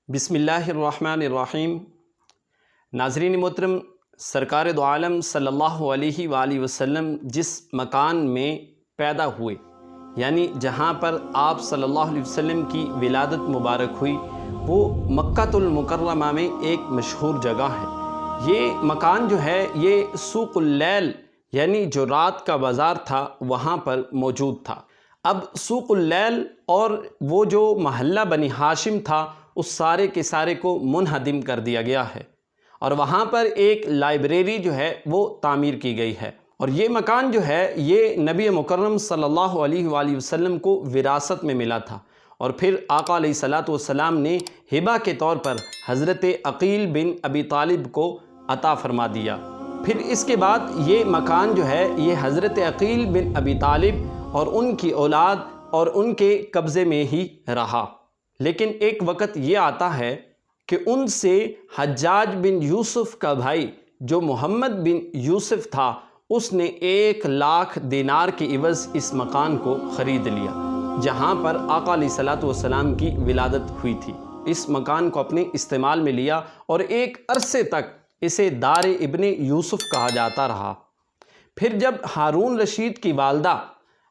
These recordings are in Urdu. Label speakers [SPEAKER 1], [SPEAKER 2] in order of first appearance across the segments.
[SPEAKER 1] بسم اللہ الرحمن الرحیم۔ ناظرین محترم، سرکار دو عالم صلی اللہ علیہ وآلہ وسلم جس مکان میں پیدا ہوئے، یعنی جہاں پر آپ صلی اللہ علیہ وسلم کی ولادت مبارک ہوئی، وہ مکہ المکرمہ میں ایک مشہور جگہ ہے۔ یہ مکان جو ہے یہ سوق اللیل یعنی جو رات کا بازار تھا وہاں پر موجود تھا۔ اب سوق اللیل اور وہ جو محلہ بنی ہاشم تھا اس سارے کے سارے کو منہدم کر دیا گیا ہے، اور وہاں پر ایک لائبریری جو ہے وہ تعمیر کی گئی ہے۔ اور یہ مکان جو ہے یہ نبی مکرم صلی اللہ علیہ وآلہ وسلم کو وراثت میں ملا تھا، اور پھر آقا علیہ الصلوۃ والسلام نے ہبہ کے طور پر حضرت عقیل بن ابی طالب کو عطا فرما دیا۔ پھر اس کے بعد یہ مکان جو ہے یہ حضرت عقیل بن ابی طالب اور ان کی اولاد اور ان کے قبضے میں ہی رہا، لیکن ایک وقت یہ آتا ہے کہ ان سے حجاج بن یوسف کا بھائی جو محمد بن یوسف تھا اس نے 1,00,000 دینار کے عوض اس مکان کو خرید لیا جہاں پر آقا علیہ الصلوۃ والسلام کی ولادت ہوئی تھی۔ اس مکان کو اپنے استعمال میں لیا اور ایک عرصے تک اسے دار ابن یوسف کہا جاتا رہا۔ پھر جب ہارون رشید کی والدہ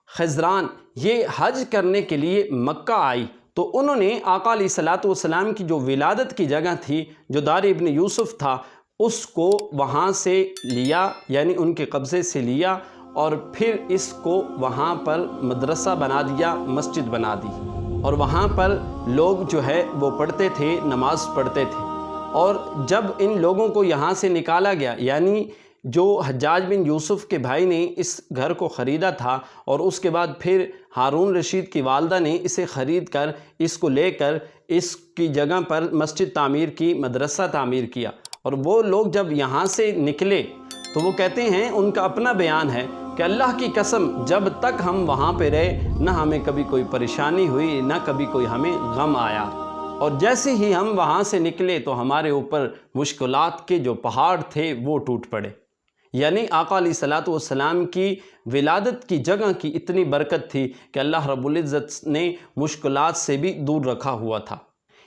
[SPEAKER 1] خضران یہ حج کرنے کے لیے مکہ آئی تو انہوں نے آقا علیہ الصلوۃ والسلام کی جو ولادت کی جگہ تھی جو دار ابن یوسف تھا اس کو وہاں سے لیا، یعنی ان کے قبضے سے لیا، اور پھر اس کو وہاں پر مدرسہ بنا دیا، مسجد بنا دی، اور وہاں پر لوگ جو ہے وہ پڑھتے تھے، نماز پڑھتے تھے۔ اور جب ان لوگوں کو یہاں سے نکالا گیا، یعنی جو حجاج بن یوسف کے بھائی نے اس گھر کو خریدا تھا اور اس کے بعد پھر ہارون رشید کی والدہ نے اسے خرید کر اس کو لے کر اس کی جگہ پر مسجد تعمیر کی، مدرسہ تعمیر کیا، اور وہ لوگ جب یہاں سے نکلے تو وہ کہتے ہیں، ان کا اپنا بیان ہے کہ اللہ کی قسم جب تک ہم وہاں پہ رہے نہ ہمیں کبھی کوئی پریشانی ہوئی نہ کبھی کوئی ہمیں غم آیا، اور جیسے ہی ہم وہاں سے نکلے تو ہمارے اوپر مشکلات کے جو پہاڑ تھے وہ ٹوٹ پڑے۔ یعنی آقا علیہ الصلوۃ والسلام کی ولادت کی جگہ کی اتنی برکت تھی کہ اللہ رب العزت نے مشکلات سے بھی دور رکھا ہوا تھا۔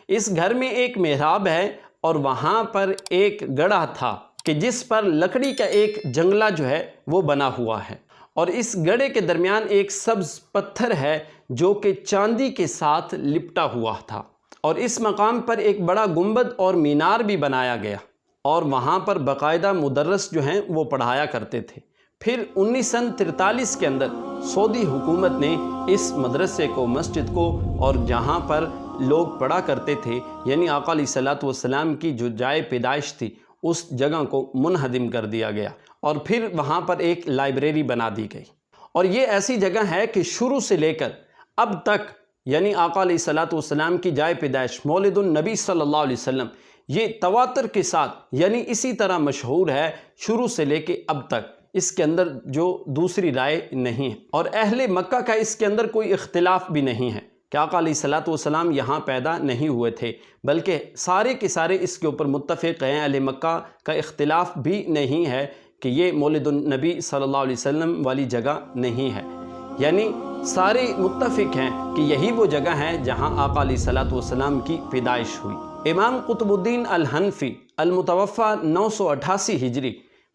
[SPEAKER 1] اس گھر میں ایک محراب ہے اور وہاں پر ایک گڑھا تھا کہ جس پر لکڑی کا ایک جنگلہ جو ہے وہ بنا ہوا ہے، اور اس گڑھے کے درمیان ایک سبز پتھر ہے جو کہ چاندی کے ساتھ لپٹا ہوا تھا، اور اس مقام پر ایک بڑا گنبد اور مینار بھی بنایا گیا، اور وہاں پر باقاعدہ مدرس جو ہیں وہ پڑھایا کرتے تھے۔ پھر 1943 کے اندر سعودی حکومت نے اس مدرسے کو، مسجد کو، اور جہاں پر لوگ پڑھا کرتے تھے یعنی آقا علیہ الصلوۃ والسلام کی جو جائے پیدائش تھی اس جگہ کو منہدم کر دیا گیا، اور پھر وہاں پر ایک لائبریری بنا دی گئی۔ اور یہ ایسی جگہ ہے کہ شروع سے لے کر اب تک، یعنی آقا علیہ الصلوۃ والسلام کی جائے پیدائش مولد النبی صلی اللہ علیہ وسلم، یہ تواتر کے ساتھ یعنی اسی طرح مشہور ہے شروع سے لے کے اب تک، اس کے اندر جو دوسری رائے نہیں ہے، اور اہل مکہ کا اس کے اندر کوئی اختلاف بھی نہیں ہے کہ آقا علیہ الصلوۃ والسلام یہاں پیدا نہیں ہوئے تھے، بلکہ سارے کے سارے اس کے اوپر متفق ہیں۔ اہل مکہ کا اختلاف بھی نہیں ہے کہ یہ مولد النبی صلی اللہ علیہ وسلم والی جگہ نہیں ہے، یعنی سارے متفق ہیں کہ یہی وہ جگہ ہے جہاں آقا علیہ الصلوۃ والسلام کی پیدائش ہوئی۔ امام قطب الدین الحنفی المتوفی 988 ہجری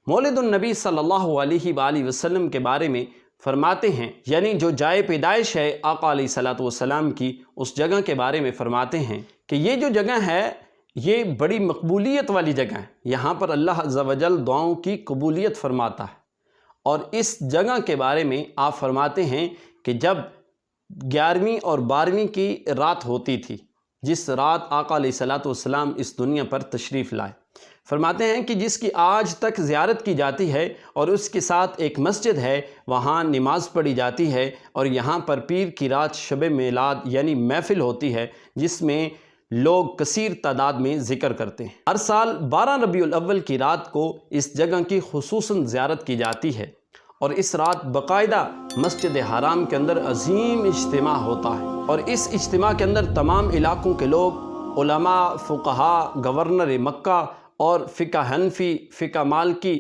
[SPEAKER 1] مولد النبی صلی اللہ علیہ وآلہ وسلم کے بارے میں فرماتے ہیں، یعنی جو جائے پیدائش ہے آقا علیہ الصلوۃ والسلام کی اس جگہ کے بارے میں فرماتے ہیں کہ یہ جو جگہ ہے یہ بڑی مقبولیت والی جگہ ہے، یہاں پر اللہ عز و جل دعاؤں کی قبولیت فرماتا ہے۔ اور اس جگہ کے بارے میں آپ فرماتے ہیں کہ جب 11ویں اور 12ویں کی رات ہوتی تھی، جس رات آقا علیہ الصلوۃ والسلام اس دنیا پر تشریف لائے، فرماتے ہیں کہ جس کی آج تک زیارت کی جاتی ہے اور اس کے ساتھ ایک مسجد ہے، وہاں نماز پڑھی جاتی ہے، اور یہاں پر پیر کی رات شب میلاد یعنی محفل ہوتی ہے جس میں لوگ کثیر تعداد میں ذکر کرتے ہیں۔ ہر سال 12 ربیع الاول کی رات کو اس جگہ کی خصوصاً زیارت کی جاتی ہے، اور اس رات باقاعدہ مسجد حرام کے اندر عظیم اجتماع ہوتا ہے، اور اس اجتماع کے اندر تمام علاقوں کے لوگ، علماء، فقہاء، گورنر مکہ اور فقہ حنفی، فقہ مالکی،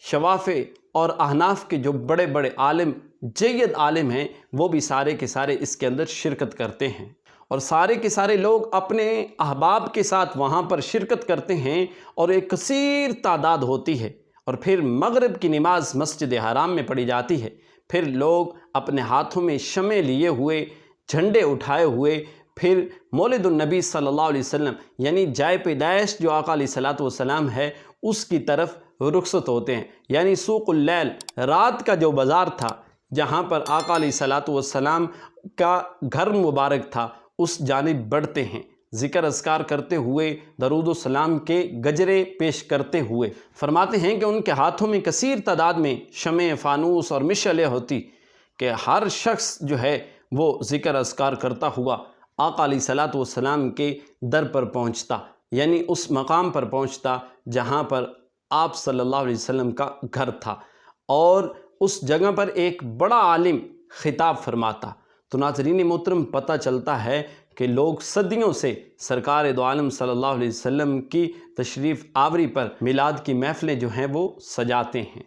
[SPEAKER 1] شوافع اور احناف کے جو بڑے بڑے عالم، جید عالم ہیں، وہ بھی سارے کے سارے اس کے اندر شرکت کرتے ہیں، اور سارے کے سارے لوگ اپنے احباب کے ساتھ وہاں پر شرکت کرتے ہیں اور ایک کثیر تعداد ہوتی ہے، اور پھر مغرب کی نماز مسجد حرام میں پڑھی جاتی ہے۔ پھر لوگ اپنے ہاتھوں میں شمع لیے ہوئے، جھنڈے اٹھائے ہوئے، پھر مولد النبی صلی اللہ علیہ وسلم یعنی جائے پیدائش جو آقا علیہ الصلوۃ والسلام ہے اس کی طرف رخصت ہوتے ہیں، یعنی سوق اللیل، رات کا جو بازار تھا جہاں پر آقا علیہ الصلوۃ والسلام کا گھر مبارک تھا، اس جانب بڑھتے ہیں، ذکر اذکار کرتے ہوئے، درود و سلام کے گجرے پیش کرتے ہوئے۔ فرماتے ہیں کہ ان کے ہاتھوں میں کثیر تعداد میں شمع، فانوس اور مشعلیں ہوتی کہ ہر شخص جو ہے وہ ذکر اذکار کرتا ہوا آقا علیہ الصلوۃ والسلام کے در پر پہنچتا، یعنی اس مقام پر پہنچتا جہاں پر آپ صلی اللہ علیہ وسلم کا گھر تھا، اور اس جگہ پر ایک بڑا عالم خطاب فرماتا۔ تو ناظرین محترم، پتہ چلتا ہے کہ لوگ صدیوں سے سرکار دو عالم صلی اللہ علیہ وسلم کی تشریف آوری پر میلاد کی محفلیں جو ہیں وہ سجاتے ہیں۔